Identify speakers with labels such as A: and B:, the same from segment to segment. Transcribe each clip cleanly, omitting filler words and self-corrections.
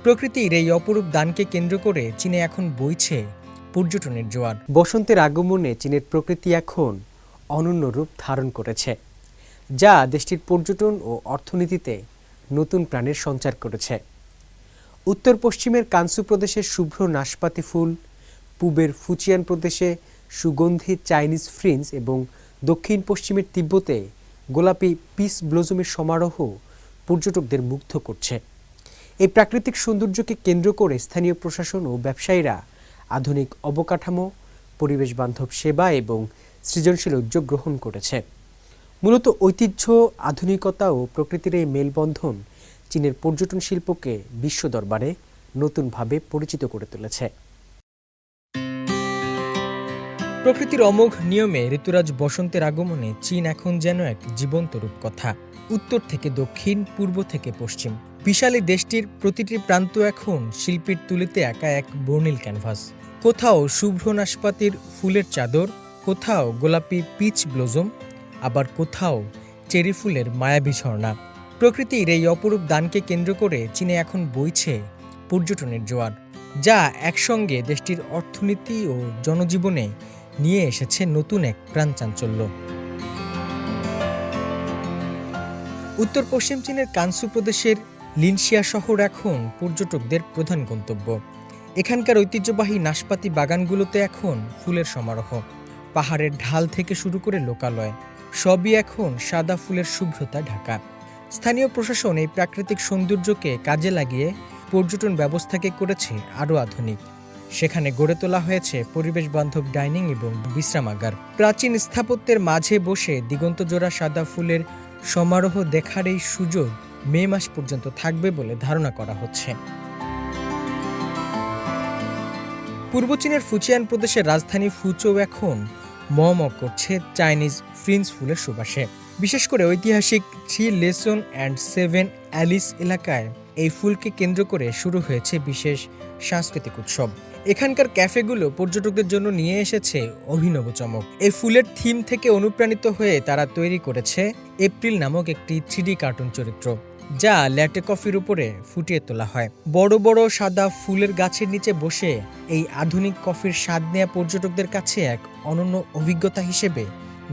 A: প্রকৃতির এই অপরূপ দানকে কেন্দ্র করে চীনে এখন বইছে পর্যটনের জোয়ার।
B: বসন্তের আগমনে চীনের প্রকৃতি এখন অনন্য রূপ ধারণ করেছে, যা দেশটির পর্যটন ও অর্থনীতিতে নতুন প্রাণের সঞ্চার করেছে। উত্তর পশ্চিমের কানসু প্রদেশের শুভ্র নাশপাতি ফুল, পূবের ফুচিয়ান প্রদেশে সুগন্ধি চাইনিজ ফ্রিঞ্জ এবং দক্ষিণ পশ্চিমের তিব্বতে গোলাপি পিস ব্লজমের সমারোহ পর্যটকদের মুগ্ধ করছে। এই প্রাকৃতিক সৌন্দর্যকে কেন্দ্র করে স্থানীয় প্রশাসন ও ব্যবসায়ীরা আধুনিক অবকাঠামো, পরিবেশ বান্ধব সেবা এবং সৃজনশীল উদ্যোগ গ্রহণ করেছে। মূলত ঐতিহ্য, আধুনিকতা ও প্রকৃতির এই মেলবন্ধন চীনের পর্যটন শিল্পকে বিশ্ব দরবারে নতুনভাবে পরিচিত করে তুলেছে।
A: প্রকৃতির অমোঘ নিয়মে ঋতুরাজ বসন্তের আগমনে চীন এখন যেন এক জীবন্ত রূপকথা। উত্তর থেকে দক্ষিণ, পূর্ব থেকে পশ্চিম, বিশাল এই দেশটির প্রতিটি প্রান্ত এখন শিল্পীর তুলিতে একা এক বর্ণিল ক্যানভাস। কোথাও শুভ্র নাশপাতির ফুলের চাদর, কোথাও গোলাপি পিচ ব্লজম, আবার কোথাও চেরি ফুলের মায়াবী ঝর্ণা। প্রকৃতির এই অপরূপ দানকে কেন্দ্র করে চীনে এখন বইছে পর্যটনের জোয়ার, যা একসঙ্গে দেশটির অর্থনীতি ও জনজীবনে নিয়ে এসেছে নতুন এক প্রাণচাঞ্চল্য। উত্তর পশ্চিম চীনের কানসু প্রদেশের লিনশিয়া শহর এখন পর্যটকদের প্রধান গন্তব্য। এখানকার ঐতিহ্যবাহী নাশপাতি বাগানগুলোতে এখন ফুলের সমারোহ। পাহাড়ের ঢাল থেকে শুরু করে লোকালয়, সবই এখন সাদা ফুলের শুভ্রতা ঢাকা। স্থানীয় প্রশাসন এই প্রাকৃতিক সৌন্দর্যকে কাজে লাগিয়ে পর্যটন ব্যবস্থাকে করেছে আরও আধুনিক। সেখানে গড়ে তোলা হয়েছে পরিবেশ বান্ধব ডাইনিং এবং বিশ্রামাগার। প্রাচীন স্থাপত্যের মাঝে বসে দিগন্তজোড়া সাদা ফুলের সমারোহ দেখার এই সুযোগ মে মাস পর্যন্ত থাকবে বলে ধারণা করা হচ্ছে। পূর্ব চীনের ফুচিয়ান প্রদেশের রাজধানী ফুচৌ এখন মম করছে চাইনিজ ফ্রিঞ্জ ফুলের সুবাসে। বিশেষ করে ঐতিহাসিক 3 লেসন অ্যান্ড 7 অ্যালিস এলাকায় এই ফুলকে কেন্দ্র করে শুরু হয়েছে বিশেষ সাংস্কৃতিক উৎসব। এখানকার ক্যাফেগুলো পর্যটকদের জন্য নিয়ে এসেছে অভিনব চমক। এই ফুলের থিম থেকে অনুপ্রাণিত হয়ে তারা তৈরি করেছে এপ্রিল নামক একটি 3D কার্টুন চরিত্র, যা ল্যাটে কফির উপরে ফুটিয়ে তোলা হয়। বড় বড় সাদা ফুলের গাছের নিচে বসে এই আধুনিক কফির স্বাদ নেওয়া পর্যটকদের কাছে এক অনন্য অভিজ্ঞতা হিসেবে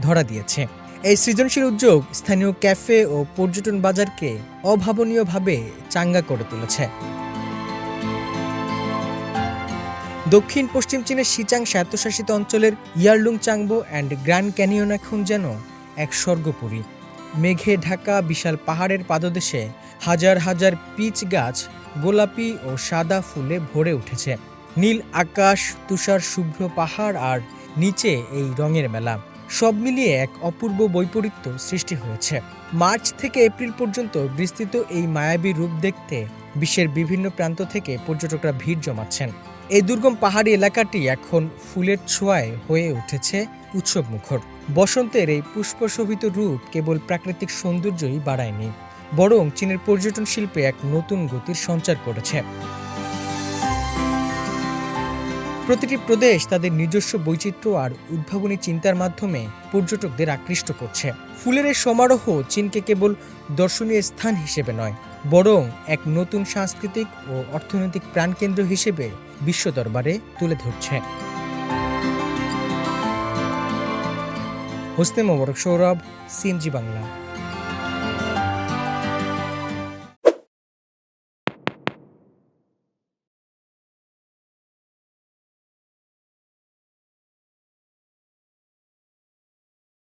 A: ধরা দিয়েছে। এই সৃজনশীল উদ্যোগ স্থানীয় ক্যাফে ও পর্যটন বাজারকে অভাবনীয়ভাবে চাঙ্গা করে তুলেছে। দক্ষিণ পশ্চিম চীনের শিচাং স্বায়ত্তশাসিত অঞ্চলের ইয়ারলুং চাংবো অ্যান্ড গ্র্যান্ড ক্যানিয়ন এখন যেন এক স্বর্গপুরী। মেঘে ঢাকা বিশাল পাহাড়ের পাদদেশে হাজার হাজার পিচ গাছ গোলাপি ও সাদা ফুলে ভরে উঠেছে। নীল আকাশ, তুষার শুভ্র পাহাড় আর নিচে এই রঙের মেলা, সব মিলিয়ে এক অপূর্ব বৈপরীত্য সৃষ্টি হয়েছে। মার্চ থেকে এপ্রিল পর্যন্ত বিস্তৃত এই মায়াবী রূপ দেখতে বিশ্বের বিভিন্ন প্রান্ত থেকে পর্যটকরা ভিড় জমাচ্ছেন। এই দুর্গম পাহাড়ি এলাকাটি এখন ফুলের ছোঁয়ায় হয়ে উঠেছে উৎসব মুখর। বসন্তের এই পুষ্পশোভিত রূপ কেবল প্রাকৃতিক সৌন্দর্যই বাড়ায়নি, বরং চীনের পর্যটন শিল্পে এক নতুন গতির সঞ্চার করেছে। প্রতিটি প্রদেশ তাদের নিজস্ব বৈচিত্র্য আর উদ্ভাবনী চিন্তার মাধ্যমে পর্যটকদের আকৃষ্ট করছে। ফুলের এই সমারোহ চীনকে কেবল দর্শনীয় স্থান হিসেবে নয়, বরং এক নতুন সাংস্কৃতিক ও অর্থনৈতিক প্রাণকেন্দ্র হিসেবে বিশ্ব দরবারে তুলে ধরছে। হোসনে মোবারক সৌরভ, সিএমজি বাংলা।